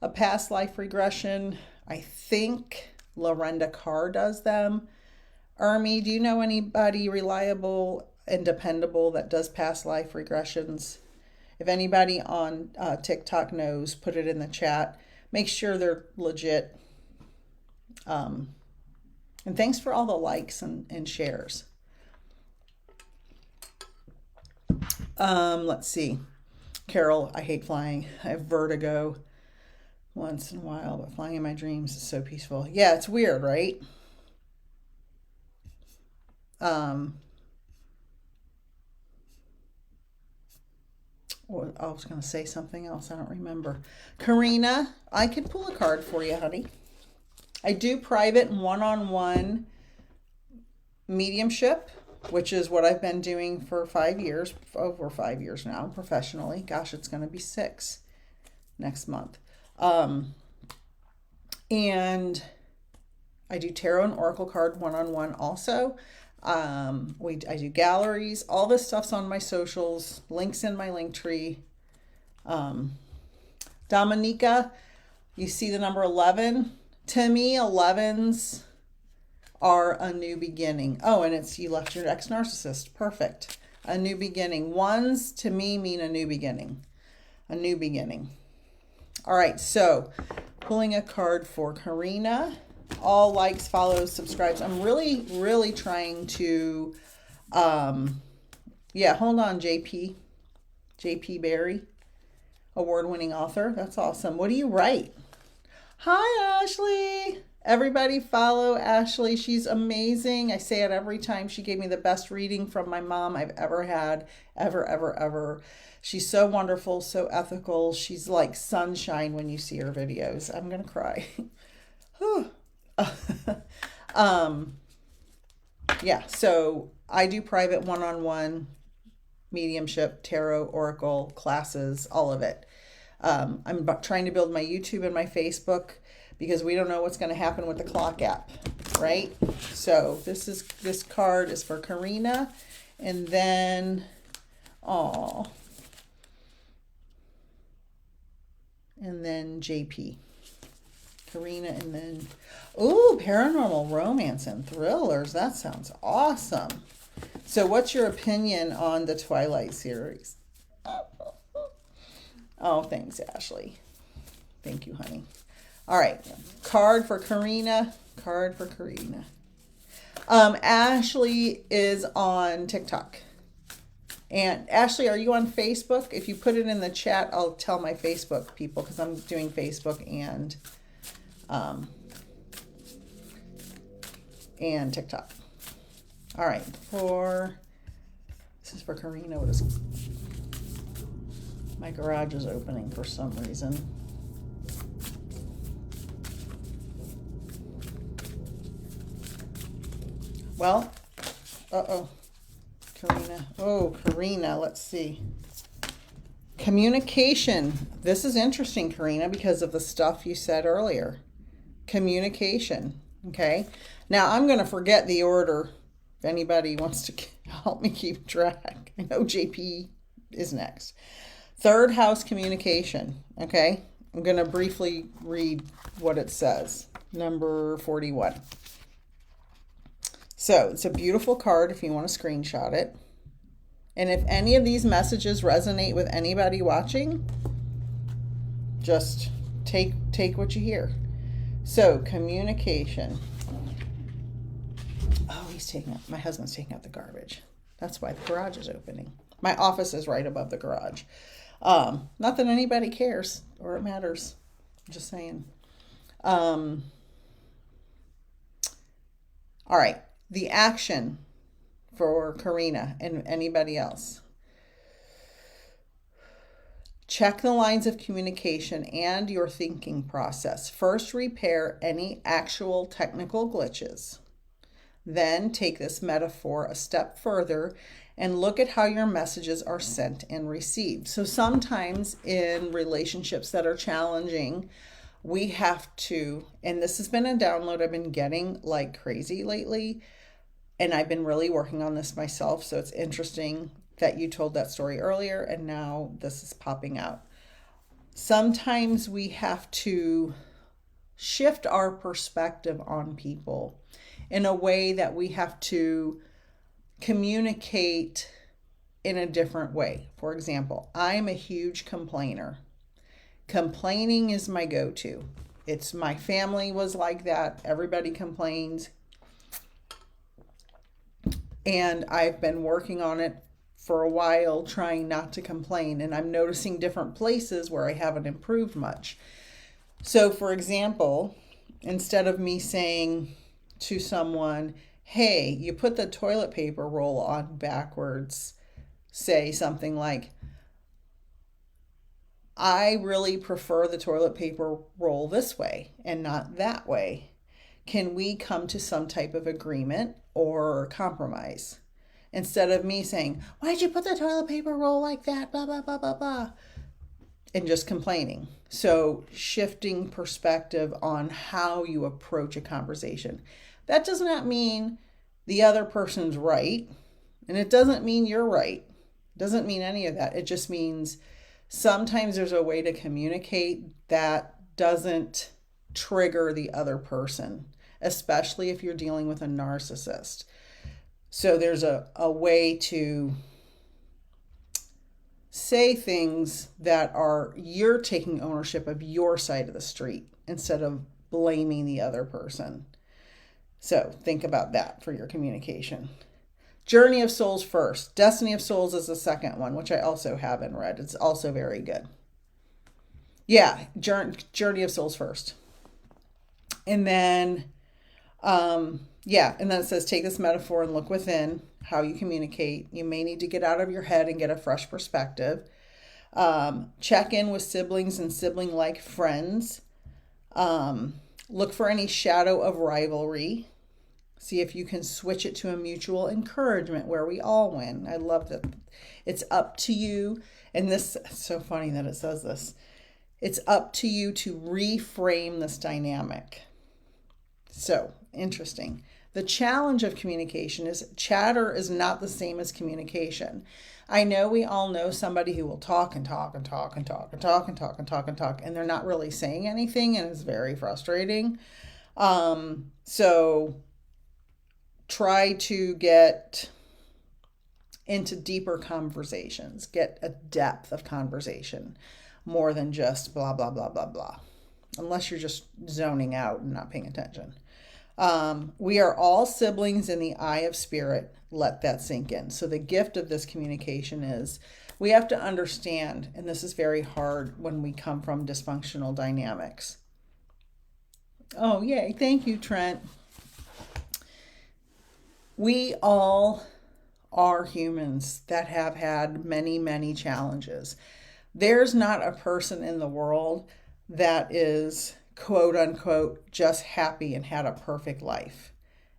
a past life regression. I think Lorenda Carr does them. Ermi, do you know anybody reliable and dependable that does past life regressions? If anybody on TikTok knows, put it in the chat. Make sure they're legit. And thanks for all the likes and shares. Let's see. Carol, I hate flying. I have vertigo once in a while, but flying in my dreams is so peaceful. Yeah, it's weird, right? I was going to say something else. I don't remember. Karina, I could pull a card for you, honey. I do private and one-on-one mediumship, which is what I've been doing for 5 years, over 5 years now, professionally. Gosh, it's going to be 6 next month. And I do tarot and oracle card one-on-one also. I do galleries. All this stuff's on my socials. Links in my link tree. Dominica, you see the number 11? To me, 11s are a new beginning. Oh, and it's you left your ex-narcissist. Perfect. A new beginning. 1s to me mean a new beginning. A new beginning. All right, so pulling a card for Karina. All likes, follows, subscribes. I'm really, really trying to, yeah, hold on, JP Barry, award-winning author. That's awesome. What do you write? Hi, Ashley. Everybody follow Ashley. She's amazing. I say it every time. She gave me the best reading from my mom I've ever had, ever. She's so wonderful, so ethical. She's like sunshine when you see her videos. I'm going to cry. Yeah, so I do private one-on-one mediumship, tarot, oracle classes, all of it. I'm trying to build my YouTube and my Facebook because we don't know what's going to happen with the clock app, right? So this card is for Karina, and then and then JP. Karina, and then paranormal romance and thrillers. That sounds awesome. So what's your opinion on the Twilight series? Oh, thanks, Ashley. Thank you, honey. All right. Card for Karina. Ashley is on TikTok. And Ashley, are you on Facebook? If you put it in the chat, I'll tell my Facebook people because I'm doing Facebook and TikTok. All right. This is for Karina. My garage is opening for some reason. Well, Karina, let's see. Communication. This is interesting, Karina, because of the stuff you said earlier. Communication. Okay. Now I'm going to forget the order if anybody wants to help me keep track. I know JP is next. 3rd house communication. Okay. I'm going to briefly read what it says. Number 41. So it's a beautiful card if you want to screenshot it. And if any of these messages resonate with anybody watching, just take what you hear. So communication. Oh, my husband's taking out the garbage. That's why the garage is opening. My office is right above the garage. Not that anybody cares or it matters. I'm just saying. All right. The action for Karina and anybody else. Check the lines of communication and your thinking process. First, repair any actual technical glitches. Then take this metaphor a step further and look at how your messages are sent and received. So sometimes in relationships that are challenging, we have to, and this has been a download I've been getting like crazy lately, and I've been really working on this myself. So it's interesting that you told that story earlier and now this is popping out. Sometimes we have to shift our perspective on people in a way that we have to communicate in a different way. For example, I'm a huge complainer. Complaining is my go-to. It's my family was like that. Everybody complains. And I've been working on it for a while, trying not to complain. And I'm noticing different places where I haven't improved much. So for example, instead of me saying to someone, hey, you put the toilet paper roll on backwards, say something like, I really prefer the toilet paper roll this way and not that way. Can we come to some type of agreement or compromise? Instead of me saying, why'd you put the toilet paper roll like that, blah, blah, blah, blah, blah, and just complaining. So shifting perspective on how you approach a conversation. That does not mean the other person's right, and it doesn't mean you're right. It doesn't mean any of that. It just means sometimes there's a way to communicate that doesn't trigger the other person, especially if you're dealing with a narcissist. So there's a way to say things that are, you're taking ownership of your side of the street instead of blaming the other person. So think about that for your communication. Journey of Souls first. Destiny of Souls is the second one, which I also haven't read. It's also very good. Yeah, Journey of Souls first. And then, and then it says, take this metaphor and look within how you communicate. You may need to get out of your head and get a fresh perspective. Check in with siblings and sibling-like friends. Look for any shadow of rivalry. See if you can switch it to a mutual encouragement where we all win. I love that. It's up to you. And this, it's so funny that it says this. It's up to you to reframe this dynamic. So interesting. The challenge of communication is chatter is not the same as communication. I know we all know somebody who will talk and talk and talk and talk and talk and talk and talk and talk, and they're not really saying anything, and it's very frustrating. So try to get into deeper conversations, get a depth of conversation more than just blah, blah, blah, blah, blah, unless you're just zoning out and not paying attention. We are all siblings in the eye of spirit. Let that sink in. So the gift of this communication is we have to understand, and this is very hard when we come from dysfunctional dynamics. Oh, yay. Thank you, Trent. We all are humans that have had many, many challenges. There's not a person in the world that is quote unquote just happy and had a perfect life.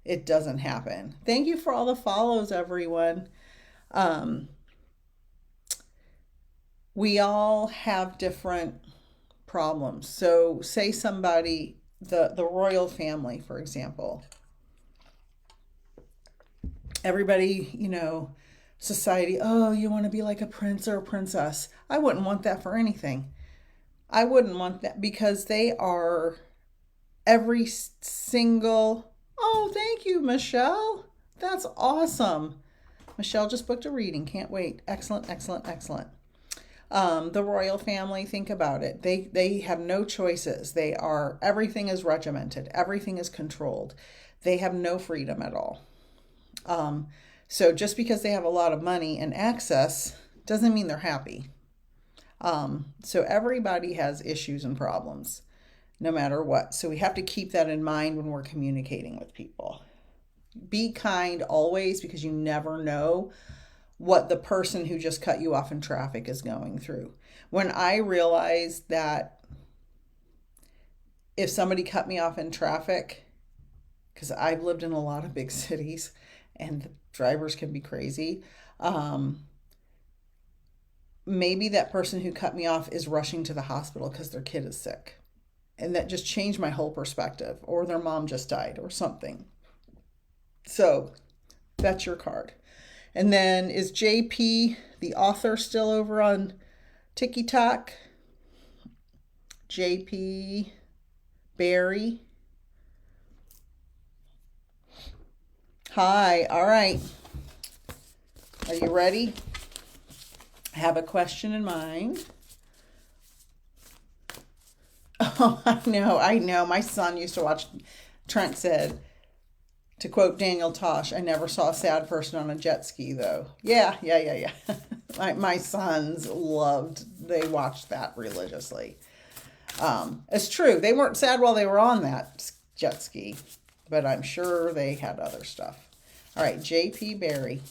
It doesn't happen. Thank you for all the follows, everyone. We all have different problems. So say somebody, the royal family, for example. Everybody, society, oh, you want to be like a prince or a princess. I wouldn't want that for anything. I wouldn't want that because they are every single, oh, thank you, Michelle. That's awesome. Michelle just booked a reading. Can't wait. Excellent, excellent, excellent. The royal family, think about it. They have no choices. Everything is regimented. Everything is controlled. They have no freedom at all. So just because they have a lot of money and access doesn't mean they're happy. So everybody has issues and problems, no matter what. So we have to keep that in mind when we're communicating with people. Be kind always, because you never know what the person who just cut you off in traffic is going through. When I realized that if somebody cut me off in traffic, because I've lived in a lot of big cities and the drivers can be crazy, maybe that person who cut me off is rushing to the hospital because their kid is sick. And that just changed my whole perspective, or their mom just died or something. So that's your card. And then is JP, the author, still over on TikTok? JP Barry. Hi, all right. Are you ready? I have a question in mind. Oh, I know. My son used to watch, Trent said, to quote Daniel Tosh, I never saw a sad person on a jet ski, though. Yeah. My sons they watched that religiously. It's true. They weren't sad while they were on that jet ski, but I'm sure they had other stuff. All right, J.P. Barry.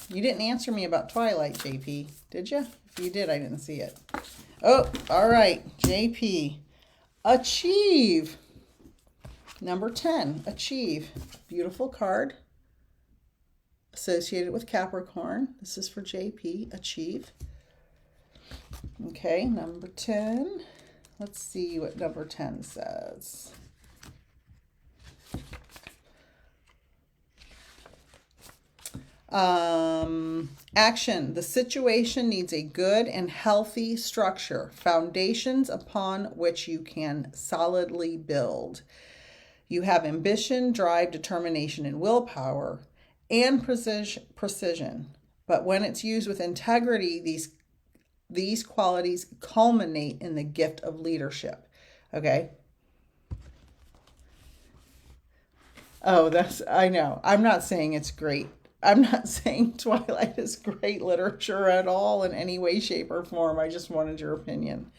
You didn't answer me about Twilight, JP, did you? If you did, I didn't see it. Oh, all right, JP. Achieve. Number 10, achieve. Beautiful card associated with Capricorn. This is for JP, achieve. Okay, number 10. Let's see what number 10 says. Action. The situation needs a good and healthy structure, foundations upon which you can solidly build. You have ambition, drive, determination, and willpower, and precision. But when it's used with integrity, these qualities culminate in the gift of leadership. Okay? Oh, I know. I'm not saying it's great. I'm not saying Twilight is great literature at all in any way, shape, or form. I just wanted your opinion.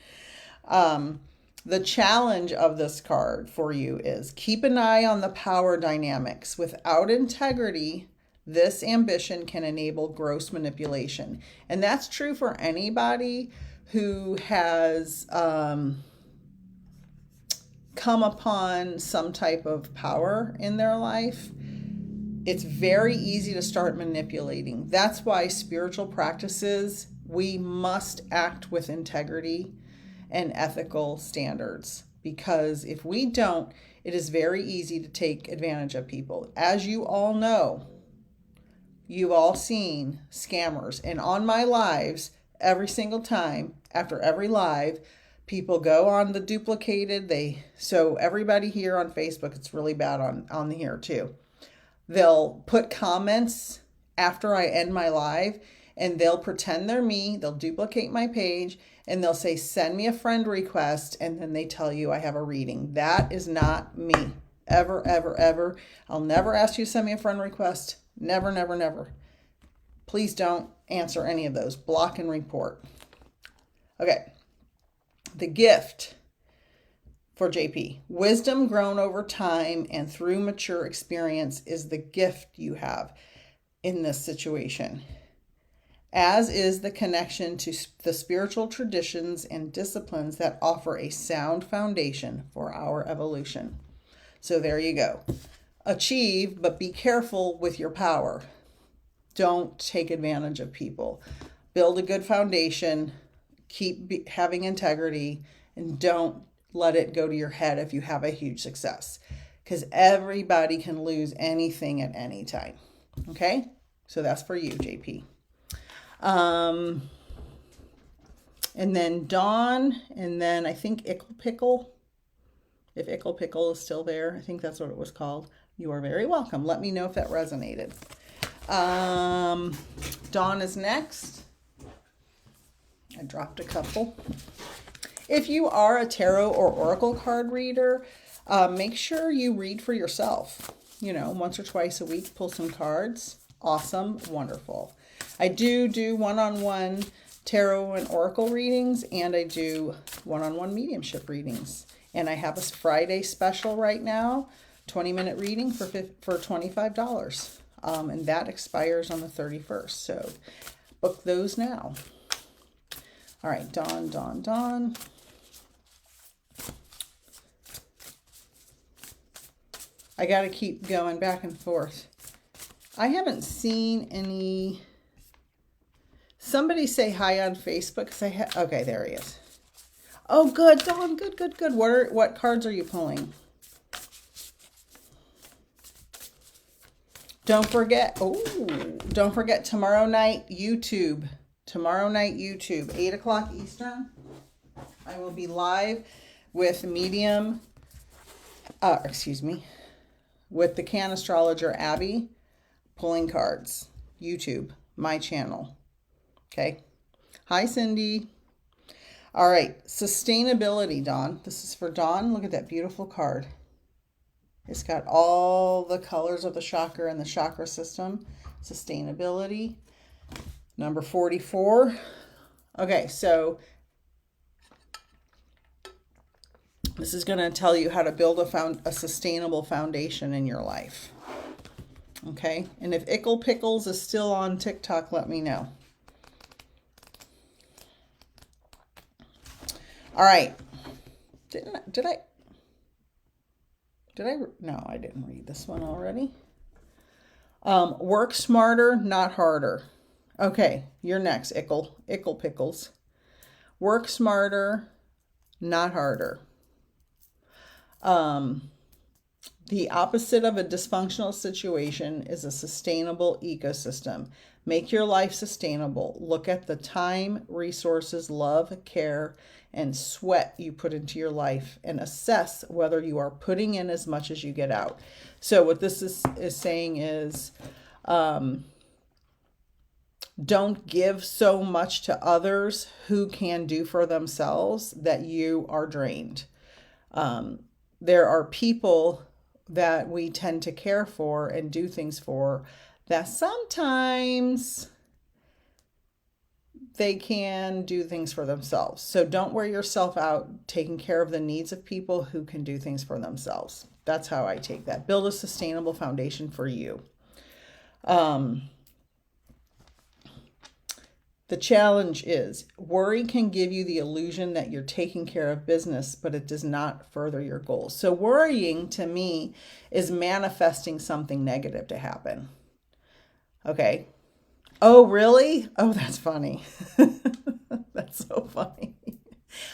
The challenge of this card for you is keep an eye on the power dynamics. Without integrity, this ambition can enable gross manipulation. And that's true for anybody who has come upon some type of power in their life. It's very easy to start manipulating. That's why spiritual practices, we must act with integrity and ethical standards. Because if we don't, it is very easy to take advantage of people. As you all know, you've all seen scammers. And on my lives, every single time, after every live, people go on the duplicated. So everybody here on Facebook, it's really bad on here too. They'll put comments after I end my live, and they'll pretend they're me. They'll duplicate my page, and they'll say, send me a friend request, and then they tell you I have a reading. That is not me. Ever, ever, ever. I'll never ask you to send me a friend request. Never, never, never. Please don't answer any of those. Block and report. Okay. The gift for JP. Wisdom grown over time and through mature experience is the gift you have in this situation, as is the connection to the spiritual traditions and disciplines that offer a sound foundation for our evolution. So there you go. Achieve, but be careful with your power. Don't take advantage of people. Build a good foundation. Keep having integrity, and don't let it go to your head if you have a huge success, because everybody can lose anything at any time. Okay? So that's for you, JP. And then Dawn, and then I think Ickle Pickle. If Ickle Pickle is still there, I think that's what it was called. You are very welcome. Let me know if that resonated. Dawn is next. I dropped a couple. If you are a tarot or oracle card reader, make sure you read for yourself. Once or twice a week, pull some cards. Awesome, wonderful. I do one-on-one tarot and oracle readings, and I do one-on-one mediumship readings. And I have a Friday special right now, 20-minute reading for $25. and that expires on the 31st. So book those now. All right, Dawn. I got to keep going back and forth. I haven't seen any. Somebody say hi on Facebook. Okay, there he is. Oh, good, Dawn. Good. What cards are you pulling? Don't forget tomorrow night, YouTube. Tomorrow night, YouTube, 8 o'clock Eastern. I will be live with with the Can Astrologer Abby, pulling cards. YouTube, my channel. Okay. Hi, Cindy. All right. Sustainability, Dawn. This is for Dawn. Look at that beautiful card. It's got all the colors of the chakra and the chakra system. Sustainability. Number 44. Okay, so this is going to tell you how to build a sustainable foundation in your life. Okay, and if Ickle Pickles is still on TikTok, let me know. All right. No, I didn't read this one already. Work smarter, not harder. Okay, you're next, Ickle Pickles. Work smarter, not harder. The opposite of a dysfunctional situation is a sustainable ecosystem. Make your life sustainable. Look at the time, resources, love, care, and sweat you put into your life and assess whether you are putting in as much as you get out. So what this is saying is, don't give so much to others who can do for themselves that you are drained. There are people that we tend to care for and do things for that sometimes they can do things for themselves. So don't wear yourself out taking care of the needs of people who can do things for themselves. That's how I take that. Build a sustainable foundation for you. The challenge is worry can give you the illusion that you're taking care of business, but it does not further your goals. So worrying to me is manifesting something negative to happen. Okay. Oh, really? Oh, that's funny. That's so funny.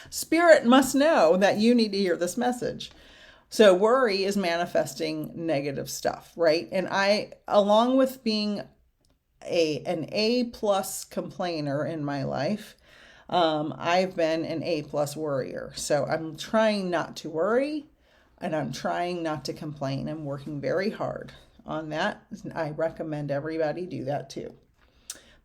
Spirit must know that you need to hear this message. So worry is manifesting negative stuff, right? And I, along with being an A+ complainer in my life, I've been an A+ worrier. So I'm trying not to worry and I'm trying not to complain. I'm working very hard on that. I recommend everybody do that too.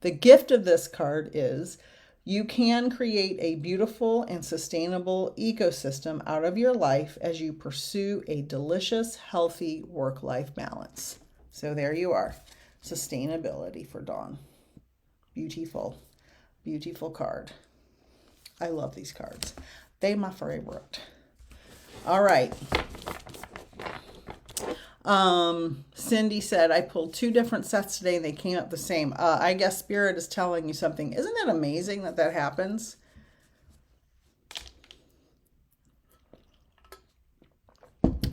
The gift of this card is you can create a beautiful and sustainable ecosystem out of your life as you pursue a delicious, healthy work-life balance. So there you are. Sustainability for Dawn. Beautiful, beautiful card. I love these cards. They're my favorite. All right. Cindy said, I pulled 2 different sets today and they came up the same. I guess Spirit is telling you something. Isn't that amazing that that happens?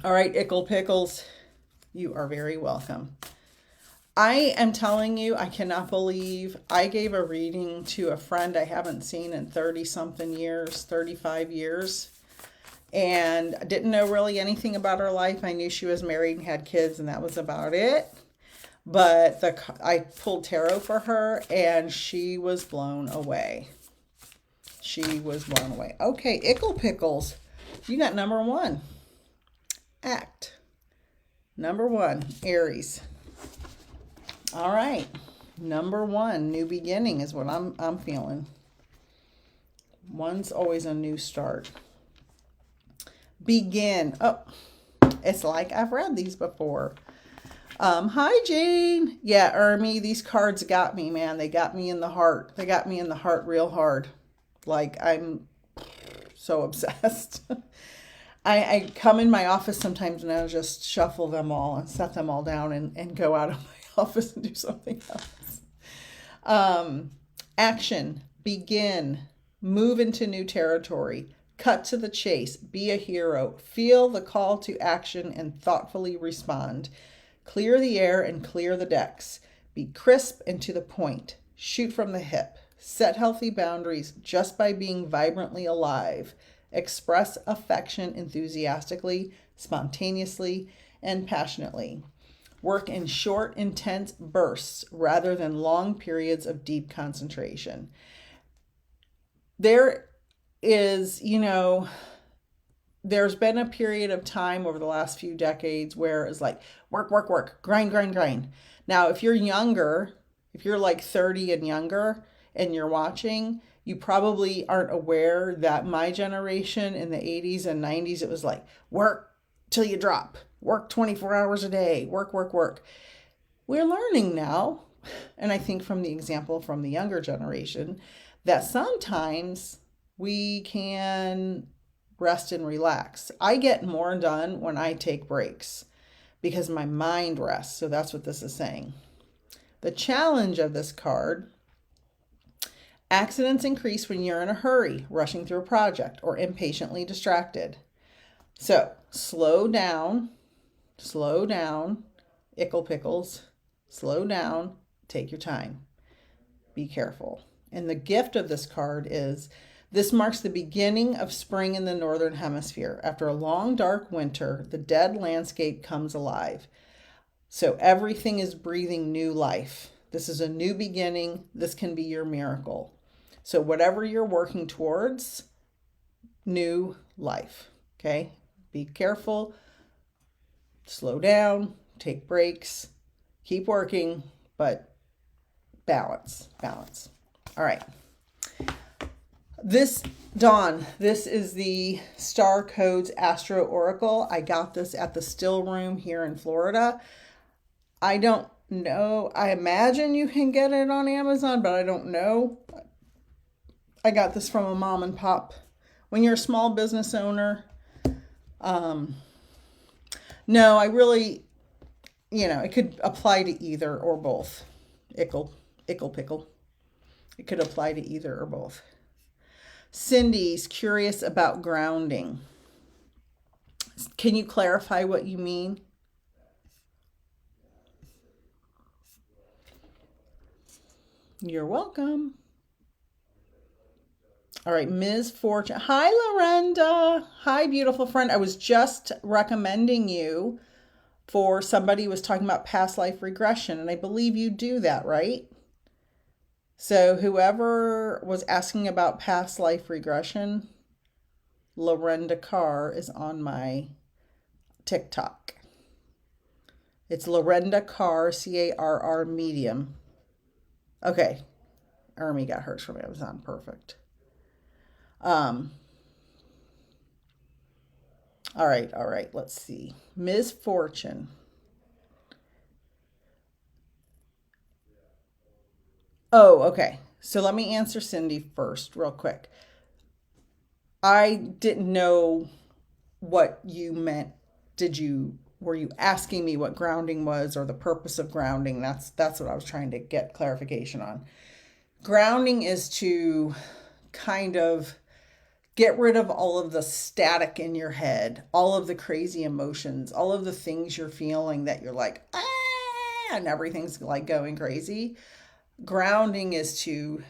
All right, Ickle Pickles, you are very welcome. I am telling you, I cannot believe I gave a reading to a friend I haven't seen in 30-something years, 35 years. And I didn't know really anything about her life. I knew she was married and had kids, and that was about it. But I pulled tarot for her, and she was blown away. She was blown away. Okay, Ickle Pickles, you got number 1. Act. Number 1, Aries. All right, number 1, new beginning is what I'm feeling. 1's always a new start. Begin. Oh, it's like I've read these before. Hi, Jane. Yeah, Ermi, these cards got me, man. They got me in the heart. They got me in the heart real hard. Like, I'm so obsessed. I come in my office sometimes and I'll just shuffle them all and set them all down and go out of office and do something else. Action, begin, move into new territory, cut to the chase, be a hero, feel the call to action and thoughtfully respond. Clear the air and clear the decks. Be crisp and to the point. Shoot from the hip. Set healthy boundaries just by being vibrantly alive. Express affection enthusiastically, spontaneously, and passionately. Work in short, intense bursts rather than long periods of deep concentration. There is, there's been a period of time over the last few decades where it's like work, work, work, grind, grind, grind. Now, if you're younger, if you're like 30 and younger and you're watching, you probably aren't aware that my generation in the 80s and 90s, it was like work till you drop, work 24 hours a day, work, work, work. We're learning now, and I think from the example from the younger generation, that sometimes we can rest and relax. I get more done when I take breaks because my mind rests. So that's what this is saying. The challenge of this card: accidents increase when you're in a hurry, rushing through a project, or impatiently distracted. So slow down, ickle pickles, slow down, take your time, be careful. And the gift of this card is this marks the beginning of spring in the Northern Hemisphere. After a long, dark winter, the dead landscape comes alive. So everything is breathing new life. This is a new beginning. This can be your miracle. So whatever you're working towards, new life, okay? Be careful, slow down, take breaks, keep working, but balance. All right. This is the Star Codes Astro Oracle. I got this at the Still Room here in Florida. I don't know. I imagine you can get it on Amazon, but I don't know. I got this from a mom and pop. When you're a small business owner, no, I really, it could apply to either or both. Ickle pickle. It could apply to either or both. Cindy's curious about grounding. Can you clarify what you mean? You're welcome. All right, Ms. Fortune. Hi, Lorenda. Hi, beautiful friend. I was just recommending you for somebody who was talking about past life regression, and I believe you do that, right? So whoever was asking about past life regression, Lorenda Carr is on my TikTok. It's Lorenda Carr, Carr Medium. Okay. Ermi got hers from Amazon. Perfect. All right. Let's see. Ms. Fortune. Oh, okay. So let me answer Cindy first real quick. I didn't know what you meant. Were you asking me what grounding was or the purpose of grounding? That's what I was trying to get clarification on. Grounding is to kind of get rid of all of the static in your head, all of the crazy emotions, all of the things you're feeling that you're like, and everything's like going crazy. Grounding is to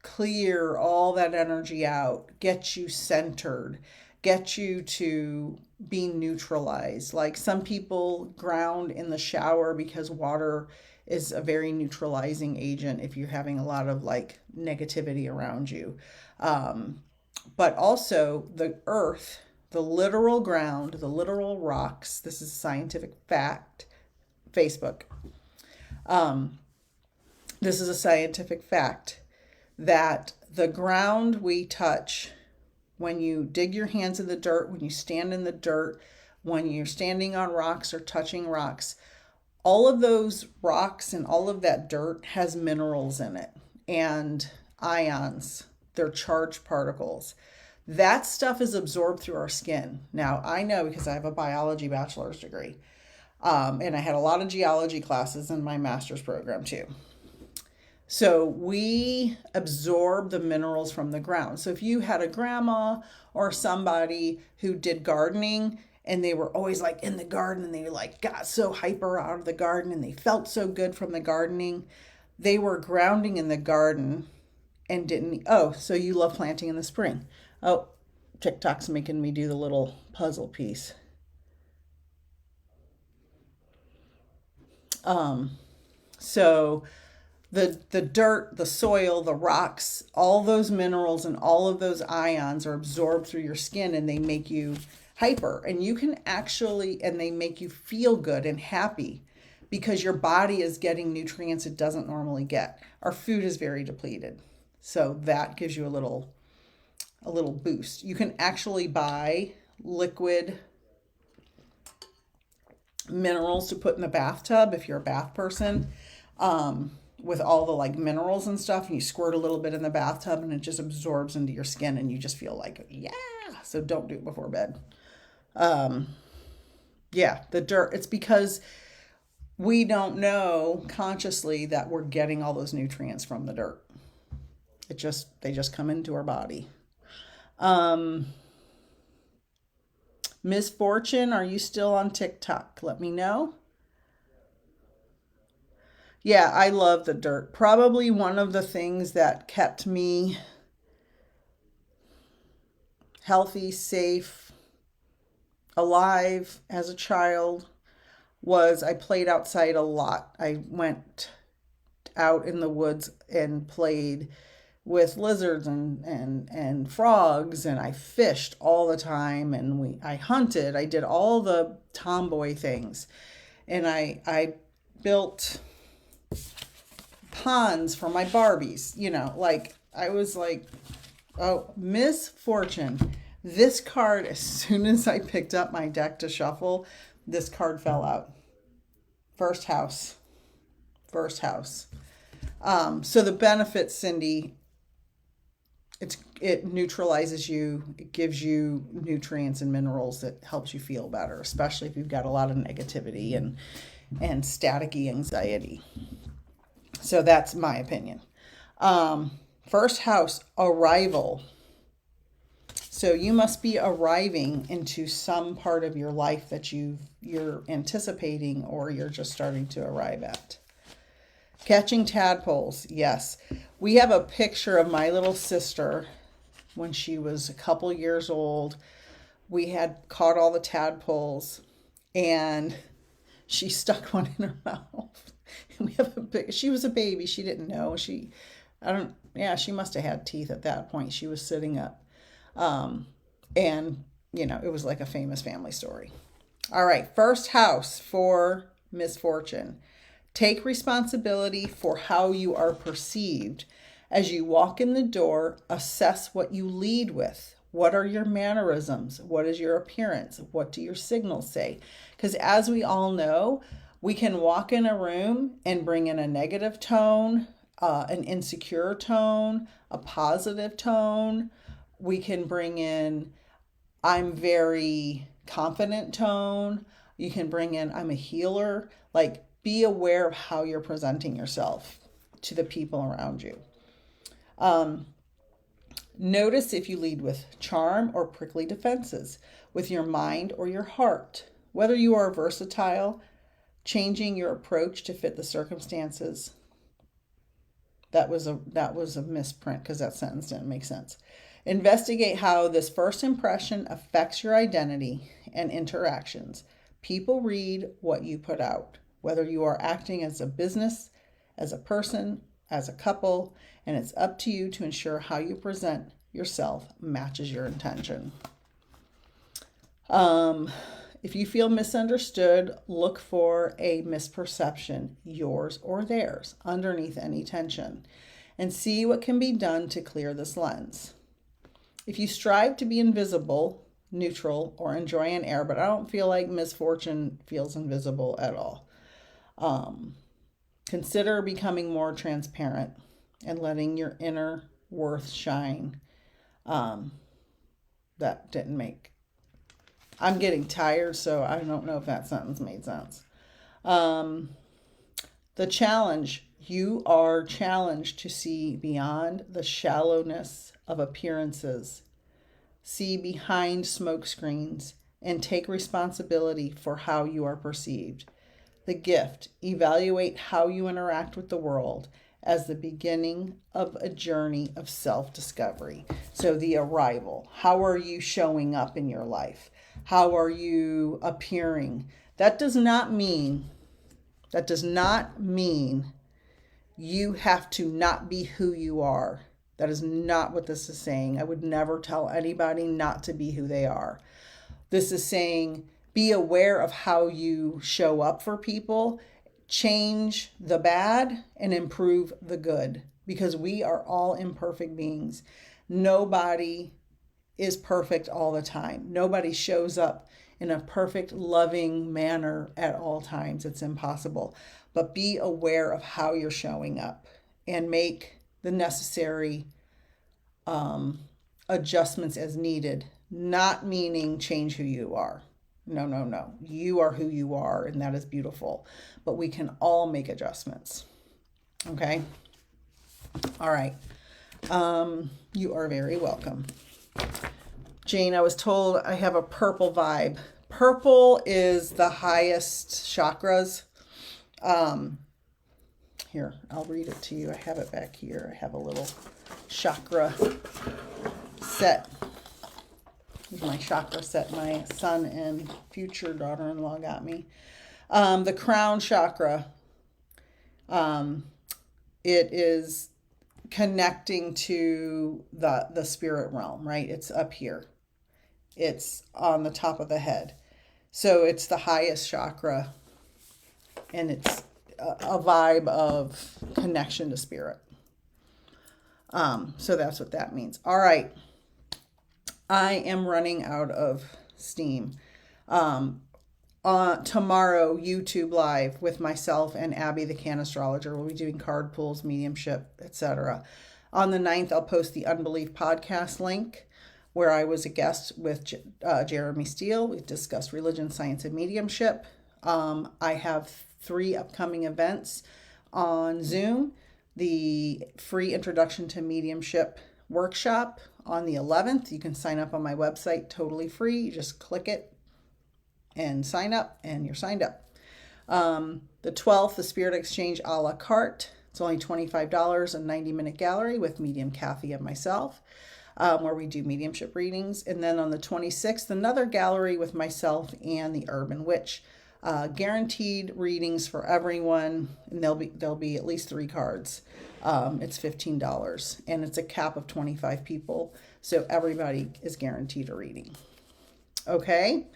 clear all that energy out, get you centered, get you to be neutralized. Like some people ground in the shower because water is a very neutralizing agent if you're having a lot of like negativity around you. But also the earth, the literal ground, the literal rocks. This is scientific fact. Facebook. This is a scientific fact that the ground we touch, when you dig your hands in the dirt, when you stand in the dirt, when you're standing on rocks or touching rocks, all of those rocks and all of that dirt has minerals in it and ions. They're charged particles. That stuff is absorbed through our skin. Now, I know because I have a biology bachelor's degree. And I had a lot of geology classes in my master's program too. So we absorb the minerals from the ground. So if you had a grandma or somebody who did gardening and they were always like in the garden and they like got so hyper out of the garden and they felt so good from the gardening, they were grounding in the garden and didn't. Oh, so you love planting in the spring. Oh, TikTok's making me do the little puzzle piece. So the dirt, the soil, the rocks, all those minerals and all of those ions are absorbed through your skin and they make you hyper. And you can actually, and they make you feel good and happy because your body is getting nutrients it doesn't normally get. Our food is very depleted. So that gives you a little boost. You can actually buy liquid minerals to put in the bathtub if you're a bath person. With all the like minerals and stuff, and you squirt a little bit in the bathtub and it just absorbs into your skin and you just feel like, yeah. So don't do it before bed. Yeah, the dirt, it's because we don't know consciously that we're getting all those nutrients from the dirt. They just come into our body. Misfortune, are you still on TikTok? Let me know. Yeah, I love the dirt. Probably one of the things that kept me healthy, safe, alive as a child was I played outside a lot. I went out in the woods and played with lizards and frogs, and I fished all the time, and I hunted. I did all the tomboy things. And I built ponds for my Barbies, like I was like, oh, misfortune. This card, as soon as I picked up my deck to shuffle, this card fell out. First house. So the benefits, Cindy, it neutralizes you. It gives you nutrients and minerals that helps you feel better, especially if you've got a lot of negativity and staticky anxiety. So that's my opinion. First house, arrival. So you must be arriving into some part of your life that you're anticipating or you're just starting to arrive at. Catching tadpoles, yes. We have a picture of my little sister when she was a couple years old. We had caught all the tadpoles and she stuck one in her mouth. We have she was a baby. She didn't know. She must have had teeth at that point. She was sitting up. And it was like a famous family story. All right. First house for misfortune. Take responsibility for how you are perceived. As you walk in the door, assess what you lead with. What are your mannerisms? What is your appearance? What do your signals say? Because as we all know, we can walk in a room and bring in a negative tone, an insecure tone, a positive tone. We can bring in, I'm very confident tone. You can bring in, I'm a healer. Like, be aware of how you're presenting yourself to the people around you. Notice if you lead with charm or prickly defenses, with your mind or your heart, whether you are versatile, changing your approach to fit the circumstances. That was a misprint because that sentence didn't make sense. Investigate how this first impression affects your identity and interactions. People read what you put out, whether you are acting as a business, as a person, as a couple, and it's up to you to ensure how you present yourself matches your intention. If you feel misunderstood, look for a misperception, yours or theirs, underneath any tension, and see what can be done to clear this lens. If you strive to be invisible, neutral, or enjoy an air, but I don't feel like misfortune feels invisible at all. Consider becoming more transparent and letting your inner worth shine. That didn't make... I'm getting tired, so I don't know if that sentence made sense. The challenge, you are challenged to see beyond the shallowness of appearances, see behind smoke screens, and take responsibility for how you are perceived. The gift, evaluate how you interact with the world as the beginning of a journey of self-discovery. So the arrival, how are you showing up in your life? How are you appearing? That does not mean you have to not be who you are. That is not what this is saying. I would never tell anybody not to be who they are. This is saying be aware of how you show up for people, change the bad and improve the good, because we are all imperfect beings. Nobody is perfect all the time. Nobody shows up in a perfect, loving manner at all times. It's impossible. But be aware of how you're showing up and make the necessary adjustments as needed, not meaning change who you are. No. You are who you are, and that is beautiful. But we can all make adjustments. Okay? All right. You are very welcome. Jane, I was told I have a purple vibe. Purple is the highest chakras. Here, I'll read it to you. I have it back here. I have a little chakra set. This is my chakra set my son and future daughter-in-law got me. The crown chakra, it is connecting to the spirit realm, right? It's up here. It's on the top of the head. So it's the highest chakra, and it's a vibe of connection to spirit. So that's what that means. All right. I am running out of steam. Tomorrow, YouTube Live with myself and Abby, the Can Astrologer. We'll be doing card pulls, mediumship, etc. On the 9th, I'll post the Unbelief podcast link, where I was a guest with Jeremy Steele. We discussed religion, science, and mediumship. I have 3 upcoming events on Zoom. The free introduction to mediumship workshop on the 11th. You can sign up on my website, totally free. You just click it and sign up, and you're signed up. The 12th, the Spirit Exchange a la carte. It's only $25, a 90-minute gallery with medium Kathy and myself, where we do mediumship readings. And then on the 26th, another gallery with myself and the Urban Witch. Guaranteed readings for everyone, and there'll be at least 3 cards. It's $15, and it's a cap of 25 people, so everybody is guaranteed a reading. Okay?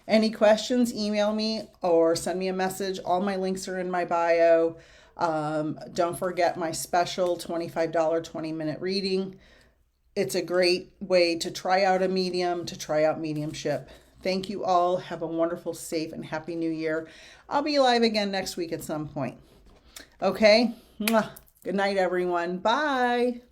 Any questions, email me or send me a message. All my links are in my bio. Don't forget my special $25 20-minute reading. It's a great way to try out a medium, to try out mediumship. Thank you all. Have a wonderful, safe, and happy new year. I'll be live again next week at some point. Okay? Mwah. Good night, everyone. Bye.